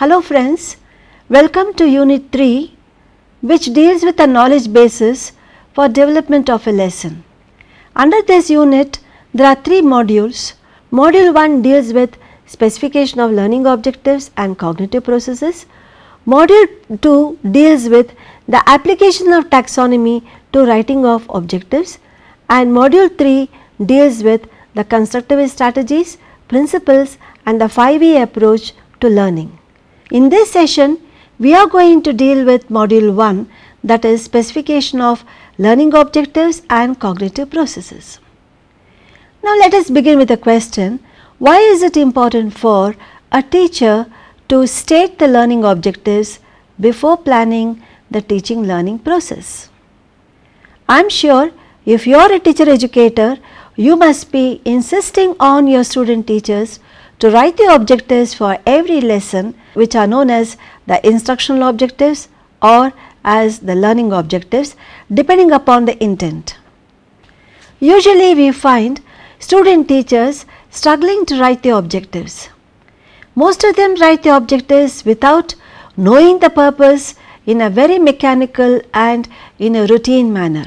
Hello friends, welcome to Unit 3 which deals with the knowledge basis for development of a lesson. Under this unit there are 3 modules. Module 1 deals with specification of learning objectives and cognitive processes. Module 2 deals with the application of taxonomy to writing of objectives, and module 3 deals with the constructivist strategies, principles and the 5E approach to learning. In this session, we are going to deal with module 1, that is specification of learning objectives and cognitive processes. Now let us begin with a question: why is it important for a teacher to state the learning objectives before planning the teaching learning process? I am sure if you are a teacher educator, you must be insisting on your student teachers to write the objectives for every lesson, which are known as the instructional objectives or as the learning objectives, depending upon the intent. Usually we find student teachers struggling to write the objectives. Most of them write the objectives without knowing the purpose, in a very mechanical and in a routine manner.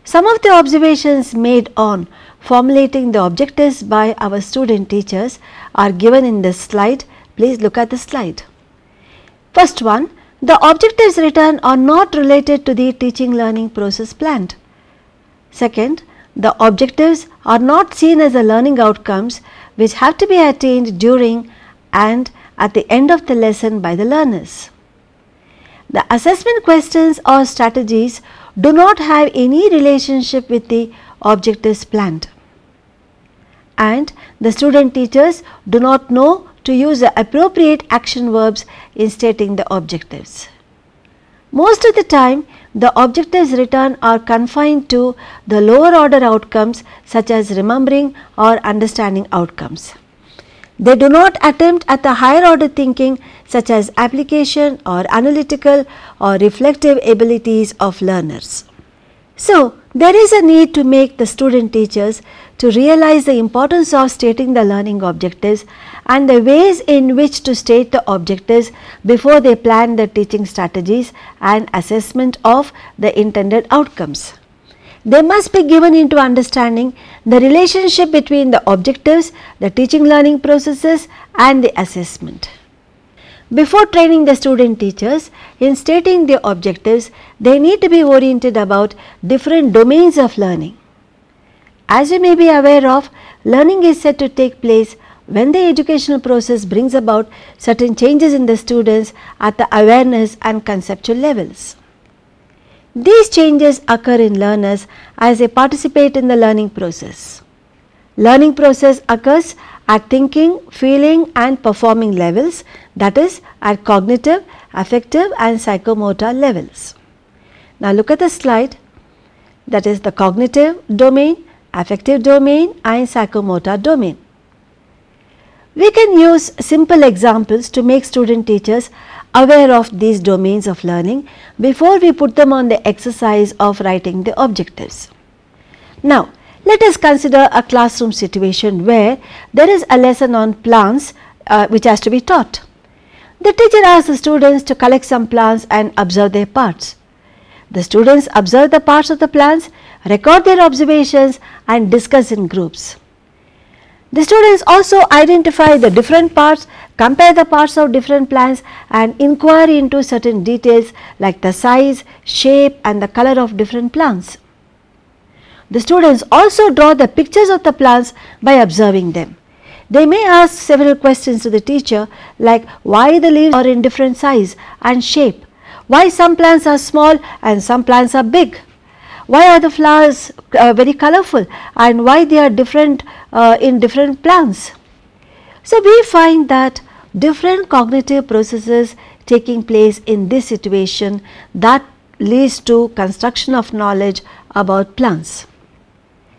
Some of the observations made on formulating the objectives by our student teachers are given in this slide. Please look at the slide. First one, the objectives written are not related to the teaching learning process planned. Second, the objectives are not seen as the learning outcomes which have to be attained during and at the end of the lesson by the learners. The assessment questions or strategies do not have any relationship with the objectives planned, and the student teachers do not know to use the appropriate action verbs in stating the objectives. Most of the time, the objectives written are confined to the lower order outcomes such as remembering or understanding outcomes. They do not attempt at the higher order thinking such as application or analytical or reflective abilities of learners. So, there is a need to make the student teachers to realize the importance of stating the learning objectives and the ways in which to state the objectives before they plan the teaching strategies and assessment of the intended outcomes. They must be given into understanding the relationship between the objectives, the teaching learning processes and the assessment. Before training the student teachers in stating the objectives, they need to be oriented about different domains of learning. As you may be aware of, learning is said to take place when the educational process brings about certain changes in the students at the awareness and conceptual levels. These changes occur in learners as they participate in the learning process. Learning process occurs at thinking, feeling and performing levels, that is at cognitive, affective and psychomotor levels. Now look at the slide, that is the cognitive domain, affective domain and psychomotor domain. We can use simple examples to make student teachers aware of these domains of learning before we put them on the exercise of writing the objectives. Now, let us consider a classroom situation where there is a lesson on plants which has to be taught. The teacher asks the students to collect some plants and observe their parts. The students observe the parts of the plants, record their observations and discuss in groups. The students also identify the different parts, compare the parts of different plants and inquire into certain details like the size, shape and the color of different plants. The students also draw the pictures of the plants by observing them. They may ask several questions to the teacher like why the leaves are in different size and shape, why some plants are small and some plants are big, why are the flowers very colorful and why they are different in different plants. So, we find that different cognitive processes taking place in this situation that leads to construction of knowledge about plants.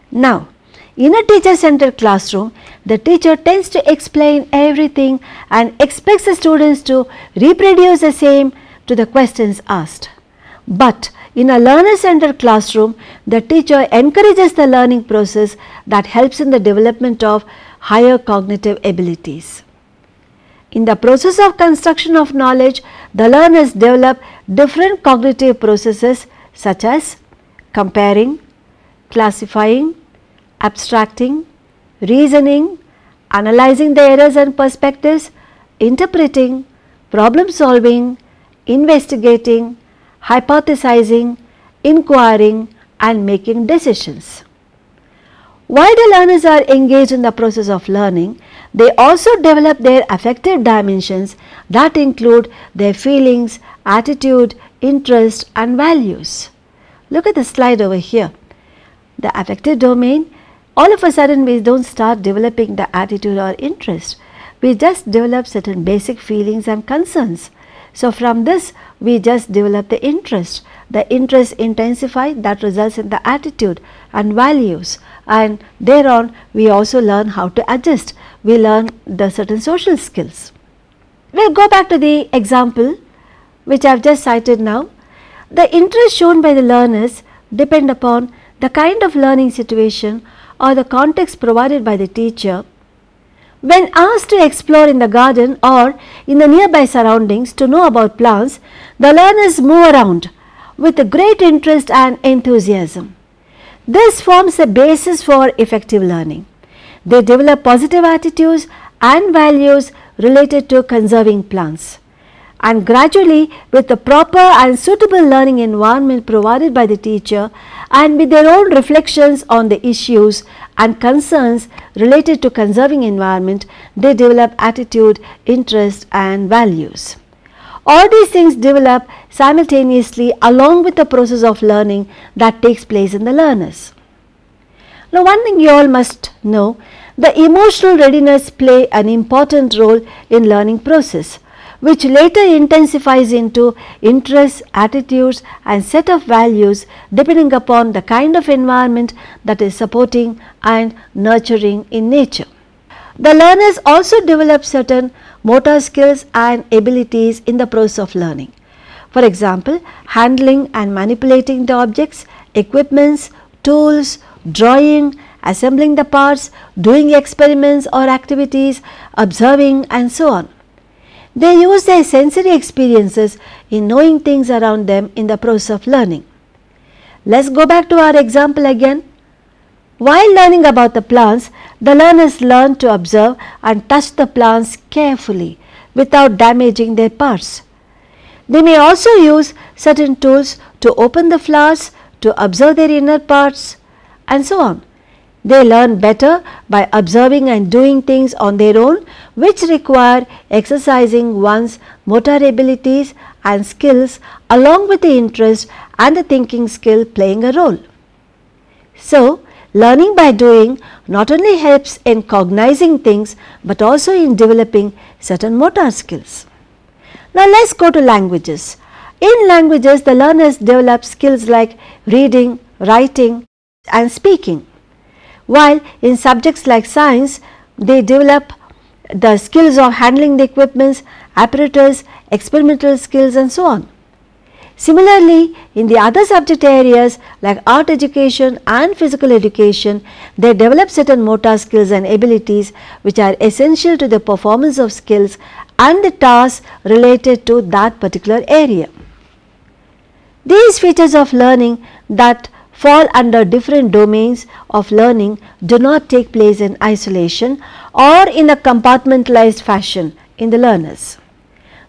Now, in a teacher-centered classroom, the teacher tends to explain everything and expects the students to reproduce the same to the questions asked. But in a learner-centered classroom, the teacher encourages the learning process that helps in the development of higher cognitive abilities. In the process of construction of knowledge, the learners develop different cognitive processes such as comparing, classifying, abstracting, reasoning, analyzing the errors and perspectives, interpreting, problem solving, investigating, hypothesizing, inquiring and making decisions. While the learners are engaged in the process of learning, they also develop their affective dimensions that include their feelings, attitude, interest and values. Look at the slide over here. The affective domain, all of a sudden we don't start developing the attitude or interest. We just develop certain basic feelings and concerns. So from this we just develop the interest. The interest intensify, that results in the attitude and values, and thereon we also learn how to adjust. We learn the certain social skills. We will go back to the example which I have just cited now. The interest shown by the learners depend upon the kind of learning situation or the context provided by the teacher. When asked to explore in the garden or in the nearby surroundings to know about plants, the learners move around with a great interest and enthusiasm. This forms a basis for effective learning. They develop positive attitudes and values related to conserving plants. And gradually, with the proper and suitable learning environment provided by the teacher and with their own reflections on the issues and concerns related to conserving environment, they develop attitude, interest and values. All these things develop simultaneously along with the process of learning that takes place in the learners. Now, one thing you all must know, the emotional readiness play an important role in learning process, which later intensifies into interests, attitudes and set of values depending upon the kind of environment that is supporting and nurturing in nature. The learners also develop certain motor skills and abilities in the process of learning. For example, handling and manipulating the objects, equipments, tools, drawing, assembling the parts, doing experiments or activities, observing and so on. They use their sensory experiences in knowing things around them in the process of learning. Let's go back to our example again. While learning about the plants, the learners learn to observe and touch the plants carefully without damaging their parts. They may also use certain tools to open the flowers, to observe their inner parts and so on. They learn better by observing and doing things on their own, which require exercising one's motor abilities and skills along with the interest and the thinking skill playing a role. So, learning by doing not only helps in cognizing things but also in developing certain motor skills. Now, let us go to languages. In languages, the learners develop skills like reading, writing and speaking, while in subjects like science, they develop the skills of handling the equipments, apparatus, experimental skills and so on. Similarly, in the other subject areas like art education and physical education, they develop certain motor skills and abilities which are essential to the performance of skills and the tasks related to that particular area. These features of learning that fall under different domains of learning do not take place in isolation or in a compartmentalized fashion in the learners,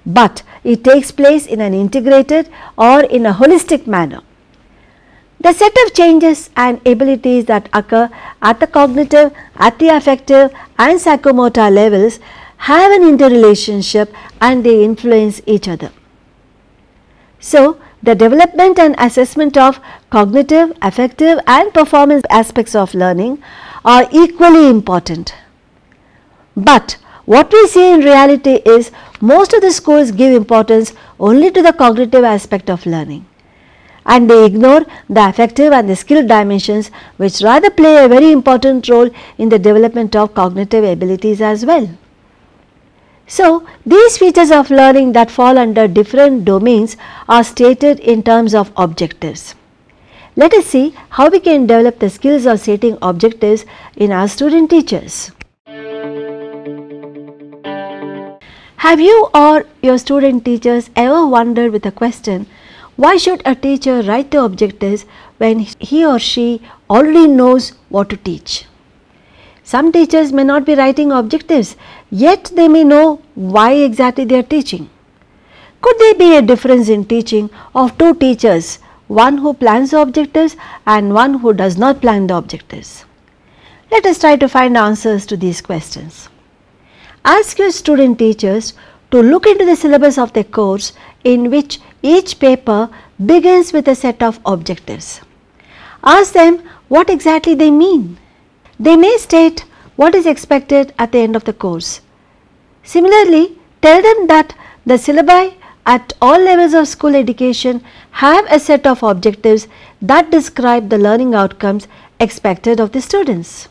but it takes place in an integrated or in a holistic manner. The set of changes and abilities that occur at the cognitive, at the affective and psychomotor levels have an interrelationship and they influence each other. So, the development and assessment of cognitive, affective and performance aspects of learning are equally important. But what we see in reality is most of the schools give importance only to the cognitive aspect of learning, and they ignore the affective and the skill dimensions which rather play a very important role in the development of cognitive abilities as well. So, these features of learning that fall under different domains are stated in terms of objectives. Let us see how we can develop the skills of setting objectives in our student teachers. Have you or your student teachers ever wondered with a question, why should a teacher write the objectives when he or she already knows what to teach? Some teachers may not be writing objectives, yet they may know why exactly they are teaching. Could there be a difference in teaching of two teachers, one who plans the objectives and one who does not plan the objectives? Let us try to find answers to these questions. Ask your student teachers to look into the syllabus of their course in which each paper begins with a set of objectives. Ask them what exactly they mean. They may state what is expected at the end of the course. Similarly, tell them that the syllabi at all levels of school education have a set of objectives that describe the learning outcomes expected of the students.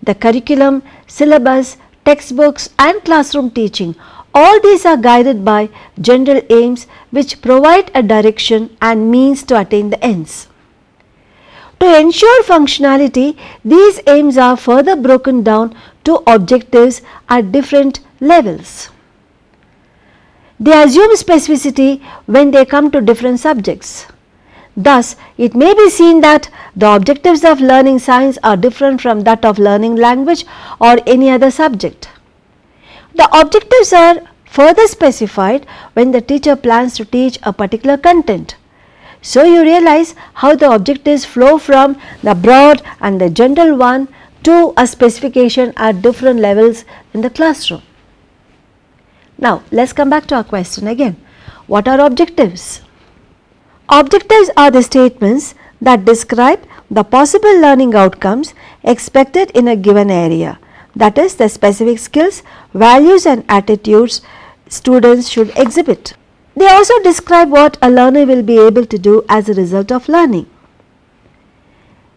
The curriculum, syllabus, textbooks and classroom teaching, all these are guided by general aims which provide a direction and means to attain the ends. To ensure functionality, these aims are further broken down to objectives at different levels. They assume specificity when they come to different subjects. Thus, it may be seen that the objectives of learning science are different from that of learning language or any other subject. The objectives are further specified when the teacher plans to teach a particular content. So, you realize how the objectives flow from the broad and the general one to a specification at different levels in the classroom. Now, let us come back to our question again. What are objectives? Objectives are the statements that describe the possible learning outcomes expected in a given area, that is, the specific skills, values and attitudes students should exhibit. They also describe what a learner will be able to do as a result of learning.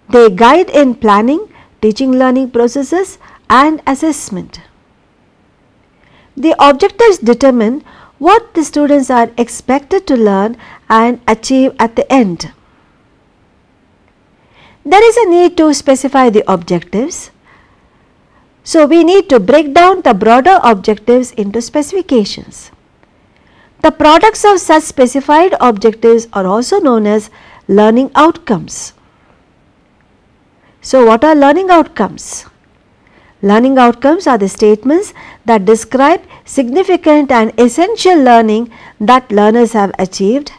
They guide in planning, teaching learning processes and assessment. The objectives determine what the students are expected to learn and achieve at the end. There is a need to specify the objectives. So, we need to break down the broader objectives into specifications. The products of such specified objectives are also known as learning outcomes. So, what are learning outcomes? Learning outcomes are the statements that describe significant and essential learning that learners have achieved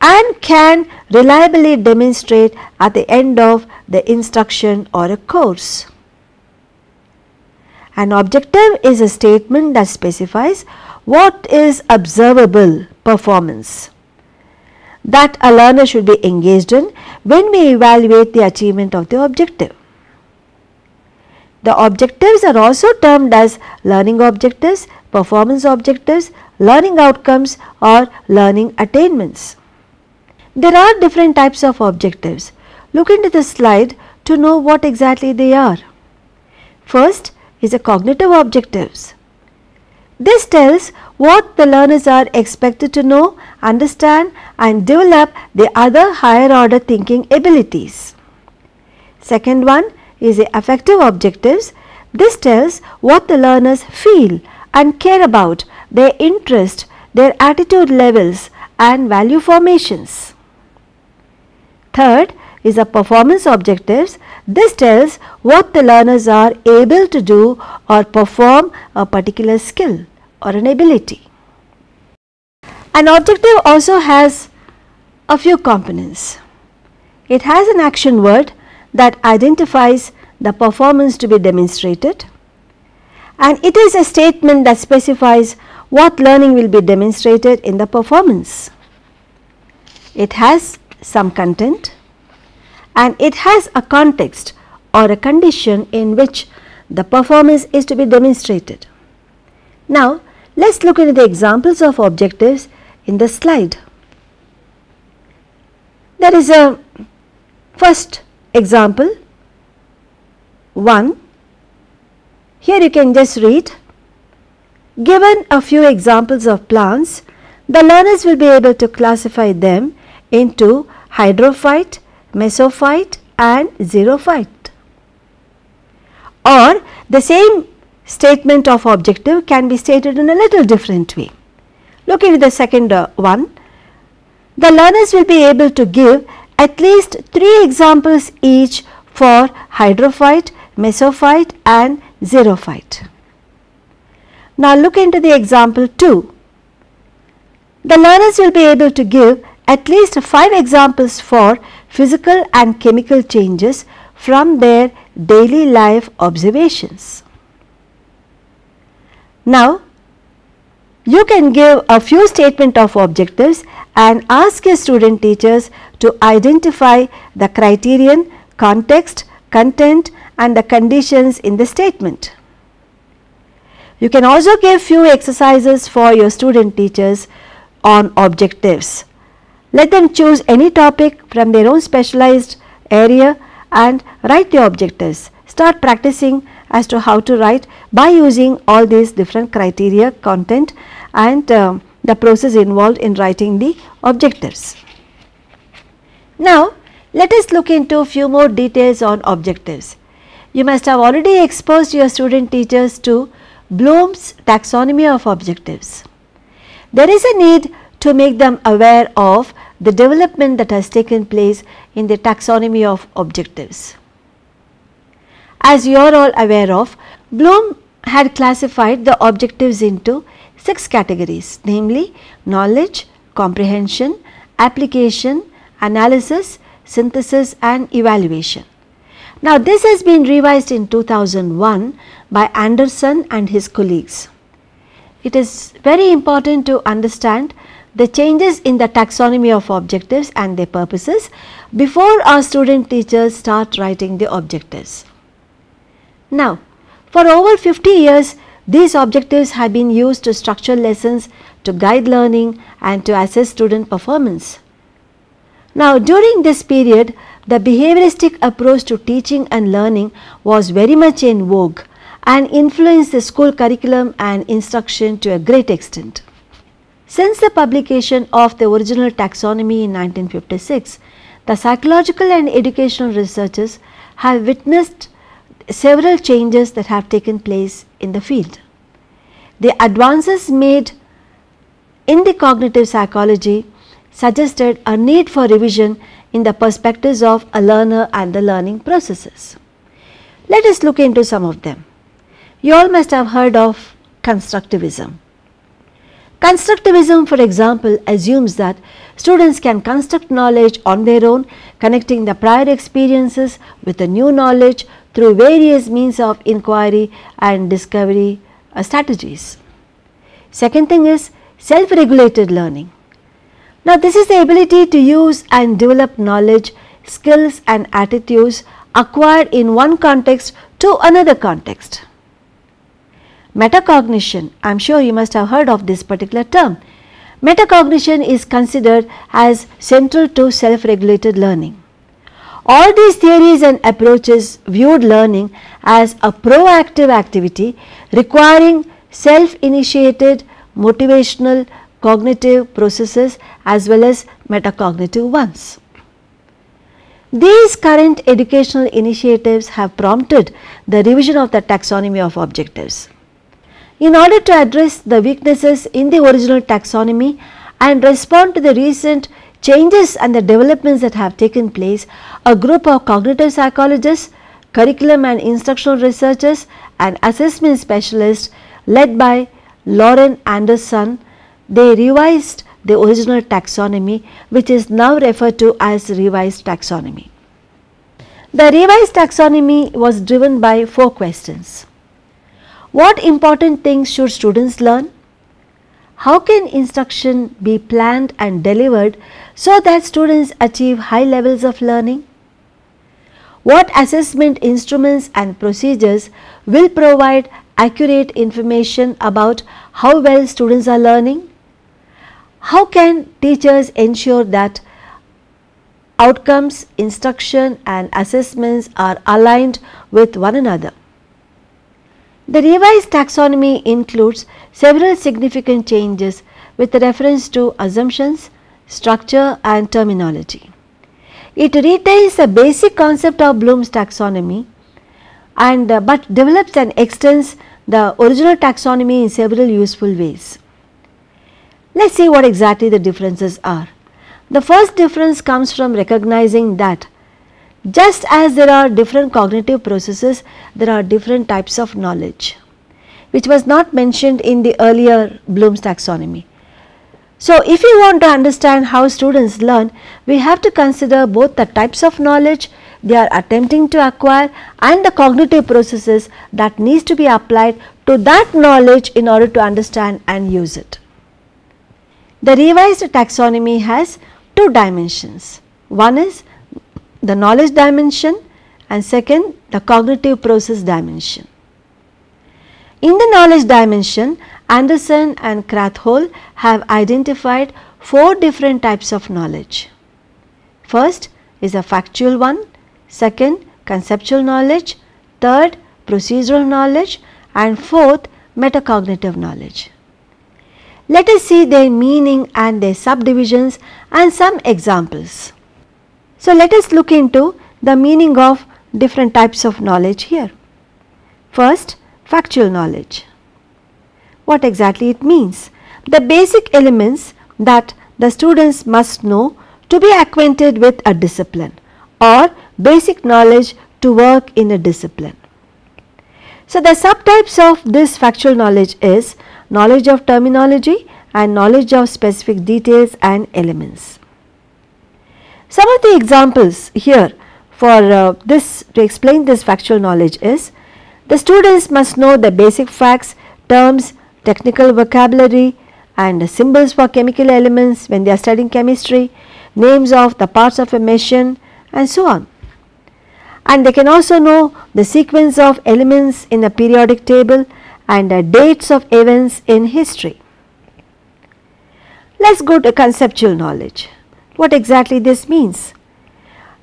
and can reliably demonstrate at the end of the instruction or a course. An objective is a statement that specifies what is observable performance that a learner should be engaged in when we evaluate the achievement of the objective. The objectives are also termed as learning objectives, performance objectives, learning outcomes or learning attainments. There are different types of objectives. Look into the slide to know what exactly they are. First is the cognitive objectives. This tells what the learners are expected to know, understand and develop the other higher order thinking abilities. Second one is the affective objectives. This tells what the learners feel and care about, their interest, their attitude levels and value formations. Third is the performance objectives. This tells what the learners are able to do or perform a particular skill or an ability. An objective also has a few components. It has an action word that identifies the performance to be demonstrated, and it is a statement that specifies what learning will be demonstrated in the performance. It has some content and it has a context or a condition in which the performance is to be demonstrated. Now, let us look into the examples of objectives in the slide. There is a first example 1. Here you can just read, given a few examples of plants, the learners will be able to classify them into hydrophyte, mesophyte and xerophyte. Or the same statement of objective can be stated in a little different way. Look into the second one. The learners will be able to give at least 3 examples each for hydrophyte, mesophyte and xerophyte. Now look into the example 2. The learners will be able to give at least 5 examples for physical and chemical changes from their daily life observations. Now, you can give a few statement of objectives and ask your student teachers to identify the criterion, context, content and the conditions in the statement. You can also give few exercises for your student teachers on objectives. Let them choose any topic from their own specialized area and write the objectives. Start practicing as to how to write by using all these different criteria, content and the process involved in writing the objectives. Now, let us look into a few more details on objectives. You must have already exposed your student teachers to Bloom's taxonomy of objectives. There is a need to make them aware of the development that has taken place in the taxonomy of objectives. As you are all aware of, Bloom had classified the objectives into 6 categories, namely knowledge, comprehension, application, analysis, synthesis and evaluation. Now this has been revised in 2001 by Anderson and his colleagues. It is very important to understand the changes in the taxonomy of objectives and their purposes before our student teachers start writing the objectives. Now, for over 50 years, these objectives have been used to structure lessons, to guide learning and to assess student performance. Now, during this period, the behavioristic approach to teaching and learning was very much in vogue and influenced the school curriculum and instruction to a great extent. Since the publication of the original taxonomy in 1956, the psychological and educational researchers have witnessed several changes that have taken place in the field. The advances made in the cognitive psychology suggested a need for revision in the perspectives of a learner and the learning processes. Let us look into some of them. You all must have heard of constructivism. Constructivism, for example, assumes that students can construct knowledge on their own, connecting the prior experiences with the new knowledge through various means of inquiry and discovery strategies. Second thing is self-regulated learning. Now, this is the ability to use and develop knowledge, skills and attitudes acquired in one context to another context. Metacognition, I am sure you must have heard of this particular term. Metacognition is considered as central to self-regulated learning. All these theories and approaches viewed learning as a proactive activity requiring self-initiated motivational cognitive processes as well as metacognitive ones. These current educational initiatives have prompted the revision of the taxonomy of objectives. In order to address the weaknesses in the original taxonomy and respond to the recent changes and the developments that have taken place, a group of cognitive psychologists, curriculum and instructional researchers and assessment specialists led by Lauren Anderson, they revised the original taxonomy, which is now referred to as revised taxonomy. The revised taxonomy was driven by 4 questions. What important things should students learn? How can instruction be planned and delivered so that students achieve high levels of learning? What assessment instruments and procedures will provide accurate information about how well students are learning? How can teachers ensure that outcomes, instruction and assessments are aligned with one another? The revised taxonomy includes several significant changes with reference to assumptions, structure and terminology. It retains the basic concept of Bloom's taxonomy and but develops and extends the original taxonomy in several useful ways. Let us see what exactly the differences are. The first difference comes from recognizing that just as there are different cognitive processes, there are different types of knowledge, which was not mentioned in the earlier Bloom's taxonomy. So, if you want to understand how students learn, we have to consider both the types of knowledge they are attempting to acquire and the cognitive processes that needs to be applied to that knowledge in order to understand and use it. The revised taxonomy has two dimensions. One is the knowledge dimension and second the cognitive process dimension. In the knowledge dimension, Anderson and Krathwohl have identified 4 different types of knowledge. First is a factual one, second conceptual knowledge, third procedural knowledge and fourth metacognitive knowledge. Let us see their meaning and their subdivisions and some examples. So, let us look into the meaning of different types of knowledge here. First, factual knowledge. What exactly it means? The basic elements that the students must know to be acquainted with a discipline or basic knowledge to work in a discipline. So, the subtypes of this factual knowledge is knowledge of terminology and knowledge of specific details and elements. Some of the examples here for this to explain this factual knowledge is the students must know the basic facts, terms, technical vocabulary and symbols for chemical elements when they are studying chemistry, names of the parts of a machine and so on. And they can also know the sequence of elements in a periodic table and the dates of events in history. Let us go to conceptual knowledge. What exactly this means?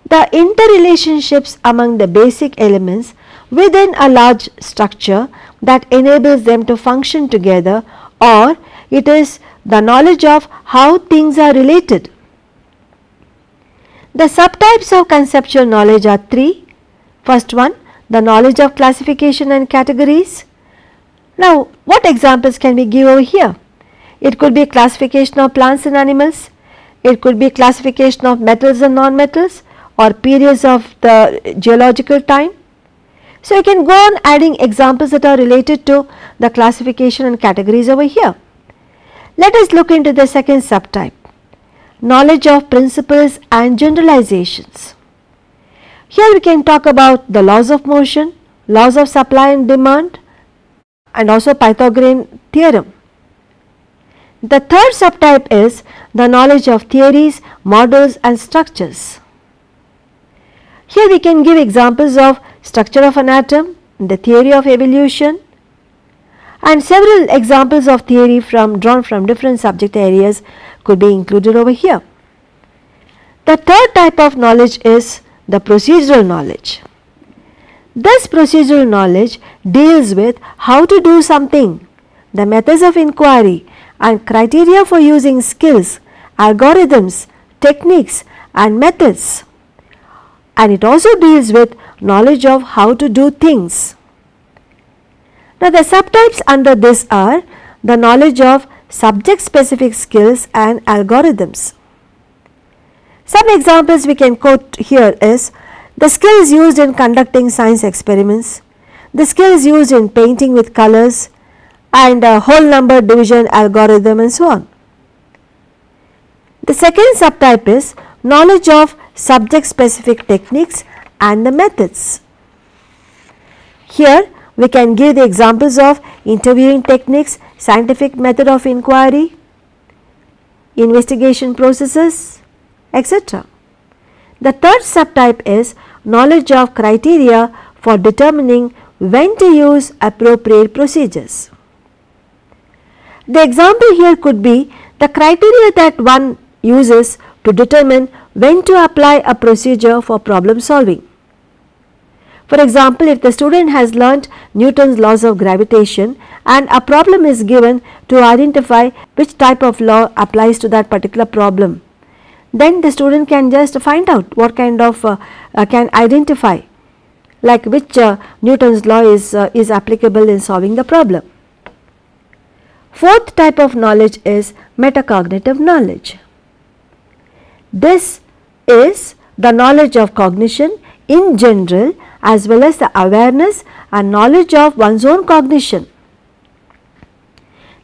The interrelationships among the basic elements within a large structure that enables them to function together, or it is the knowledge of how things are related. The subtypes of conceptual knowledge are 3. First one, the knowledge of classification and categories. Now, what examples can we give over here? It could be classification of plants and animals, it could be classification of metals and non-metals or periods of the geological time. So, you can go on adding examples that are related to the classification and categories over here. Let us look into the second subtype, knowledge of principles and generalizations. Here we can talk about the laws of motion, laws of supply and demand and also Pythagorean theorem. The third subtype is the knowledge of theories, models and structures. Here we can give examples of structure of an atom, the theory of evolution and several examples of theory drawn from different subject areas could be included over here. The third type of knowledge is the procedural knowledge. This procedural knowledge deals with how to do something, the methods of inquiry and criteria for using skills, algorithms, techniques and methods, and it also deals with knowledge of how to do things. Now, the subtypes under this are the knowledge of subject specific skills and algorithms. Some examples we can quote here is the skills used in conducting science experiments, the skills used in painting with colors and a whole number division algorithm and so on. The second subtype is knowledge of subject specific techniques and the methods. Here we can give the examples of interviewing techniques, scientific method of inquiry, investigation processes, etc. The third subtype is knowledge of criteria for determining when to use appropriate procedures. The example here could be the criteria that one uses to determine when to apply a procedure for problem solving. For example, if the student has learnt Newton's laws of gravitation and a problem is given to identify which type of law applies to that particular problem, then the student can just find out what kind of can identify like which Newton's law is applicable in solving the problem. Fourth type of knowledge is metacognitive knowledge. This is the knowledge of cognition in general as well as the awareness and knowledge of one's own cognition.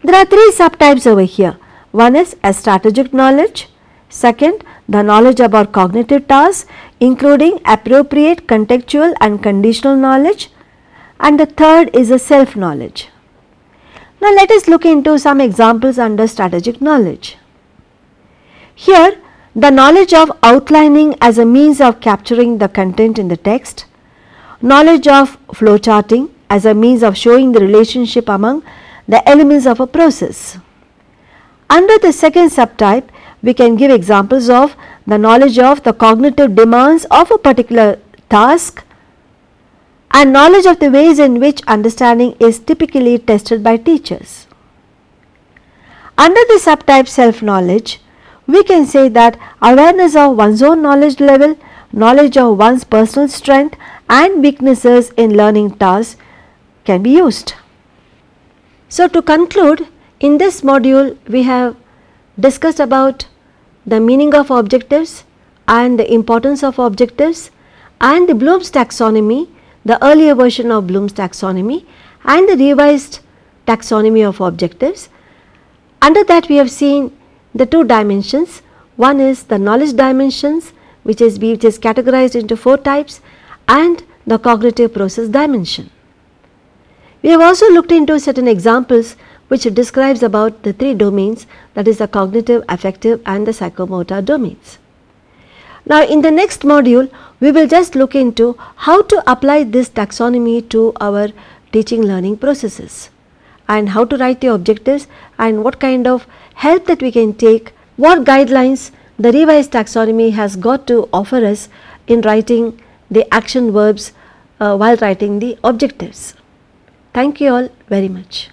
There are three subtypes over here. One is a strategic knowledge, second the knowledge about cognitive tasks including appropriate contextual and conditional knowledge, and the third is a self knowledge. Now let us look into some examples under strategic knowledge. Here the knowledge of outlining as a means of capturing the content in the text, knowledge of flowcharting as a means of showing the relationship among the elements of a process. Under the second subtype, we can give examples of the knowledge of the cognitive demands of a particular task and knowledge of the ways in which understanding is typically tested by teachers. Under the subtype self knowledge, we can say that awareness of one's own knowledge level, knowledge of one's personal strength and weaknesses in learning tasks can be used. So to conclude, in this module we have discussed about the meaning of objectives and the importance of objectives and the Bloom's taxonomy, the earlier version of Bloom's taxonomy and the revised taxonomy of objectives. Under that we have seen the two dimensions. One is the knowledge dimensions which is categorized into 4 types, and the cognitive process dimension. We have also looked into certain examples which describes about the 3 domains, that is the cognitive, affective and the psychomotor domains. Now in the next module we will just look into how to apply this taxonomy to our teaching learning processes and how to write the objectives and what kind of help that we can take, what guidelines the revised taxonomy has got to offer us in writing the action verbs while writing the objectives. Thank you all very much.